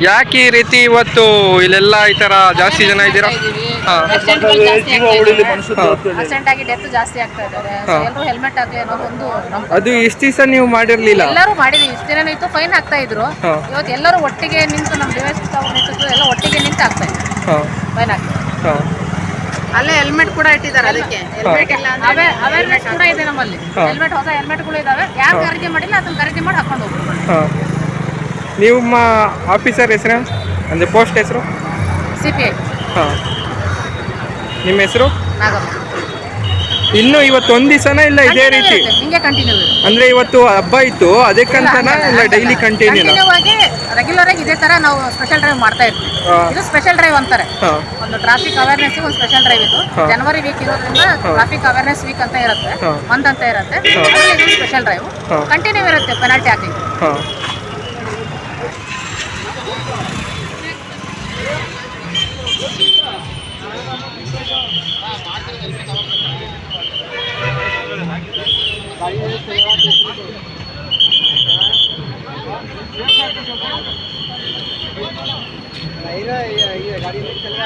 ಯಾಕೆ ಈ ರೀತಿ ಇವತ್ತು ಇಲ್ಲೆಲ್ಲ ಈ ತರ ಜಾಸ್ತಿ ಜನ ಇದ್ದೀರಾ? ಆಕ್ಸಿಡೆಂಟ್ ಆಗಿ ಡೆತ್ ಜಾಸ್ತಿ ಆಗ್ತಾ ಇದ್ದಾರೆ. ಎಲ್ಲರೂ ಹೆಲ್ಮೆಟ್ ಹಾಕಿ ಅನ್ನೋದು ಒಂದು ಅದು ಇಷ್ಟು ದಿವಸ ನೀವು ಮಾಡಿರ್ಲಿಲ್ಲ? ಎಲ್ಲರೂ ಮಾಡಿದ್ವಿ. ಇಷ್ಟು ದಿನ ಇತ್ತು ಫೈನ್ ಹಾಕ್ತಾ ಇದ್ರು. ಇವತ್ತು ಎಲ್ಲರೂ ಒಟ್ಟಿಗೆ ನಿಂತು ನಮ್ಮ ಡಿವೈಸ್ ನೇತೃತ್ವ ಎಲ್ಲ ಒಟ್ಟಿಗೆ ನಿಂತು ಹಾಕ್ತಾ ಇದ್ರು ಫೈನ್ ಹಾಕ್ತಾ. ಅಲ್ಲೇ ಹೆಲ್ಮೆಟ್ ಕೂಡ ಇಟ್ಟಿದ್ದಾರೆ. ಅದಕ್ಕೆ ಹೆಲ್ಮೆಟ್ ಎಲ್ಲ ಅವೇರ್ನೆಸ್ ಕೂಡ ಇದೆ ನಮ್ಮಲ್ಲಿ. ಹೆಲ್ಮೆಟ್ ಹೊಸ ಹೆಲ್ಮೆಟ್ಗಳು ಇದಾವೆ. ಯಾರು ಖರೀದಿ ಮಾಡಿಲ್ಲ ಅದನ್ನ ಖರೀದಿ ಮಾಡಿ ಹಾಕೊಂಡು ಹೋಗ್ಬೋದು. ನಿಮ್ಮ ಆಫೀಸರ್ ಹೆಸರು ಅಂದರೆ ಪೋಸ್ಟ್ ಹೆಸರು? CPI. ನಿಮ್ಮ ಹೆಸರು? ನಾಗಮ್ಮ. ಇನ್ನು ಇವತ್ತು ಒಂದು ದಿವಸನ ಇಲ್ಲ ಇದೇ ರೀತಿ ಹಿಂಗೆ ಕಂಟಿನ್ಯೂ ಅಂದ್ರೆ ಇವತ್ತು ಹಬ್ಬ ಇತ್ತು ಅದಕ್ಕಂತನಾ ಇಲ್ಲ ಡೈಲಿ ಕಂಟಿನ್ಯೂ ಆಗಿ ರೆಗ್ಯುಲರ್ ಆಗಿ ಇದೇ ತರ ನಾವು ಸ್ಪೆಷಲ್ ಡ್ರೈವ್ ಮಾಡ್ತಾ ಇರ್ತೀವಿ. ಇದು ಸ್ಪೆಷಲ್ ಡ್ರೈವ್ ಅಂತಾರೆ. ಒಂದು ಟ್ರಾಫಿಕ್ ಅವೇರ್ನೆಸ್ ಒಂದು ಸ್ಪೆಷಲ್ ಡ್ರೈವ್ ಇದು. ಜನವರಿ ವೀಕ್ ಇರೋದ್ರಿಂದ ಟ್ರಾಫಿಕ್ ಅವೇರ್ನೆಸ್ ವೀಕ್ ಅಂತ ಇರುತ್ತೆ, ಮಂತ್ ಅಂತ ಇರುತ್ತೆ. ಇದು ಸ್ಪೆಷಲ್ ಡ್ರೈವ್ ಕಂಟಿನ್ಯೂ ಇರುತ್ತೆ. ಪೆನಾಲ್ಟಿ ಹಾಕಿ गाड़ी नहीं चल रहा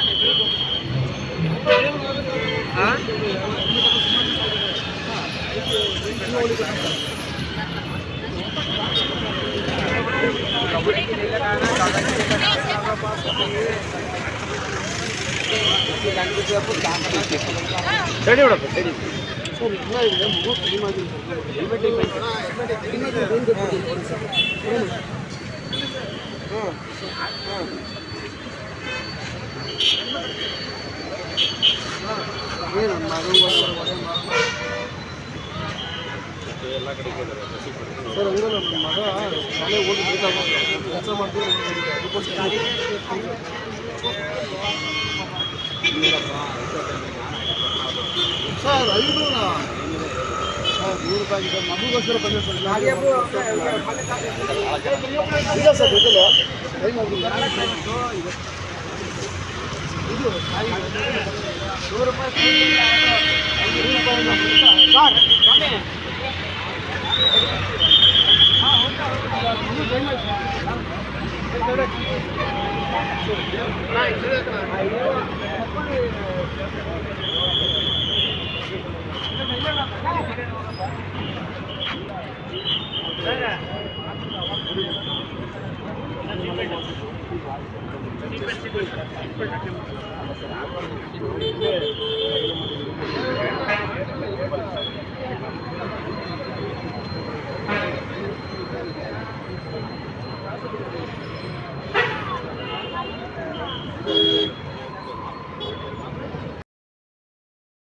ಸರ್ ಹಂಗೆ ನಮ್ಮ ಮಗ ಶಾಲೆ ಓದಿ ಕೆಲಸ ಮಾಡ್ತೀವಿ ಸರ್ 5 ರೂಪಾಯಿ ಮಗುಗೋಸ್ಕರ ಬಂದಿಲ್ಲ ಸರ್ ಗೊತ್ತಿಲ್ಲ ಇದು 100 ರೂಪಾಯಿ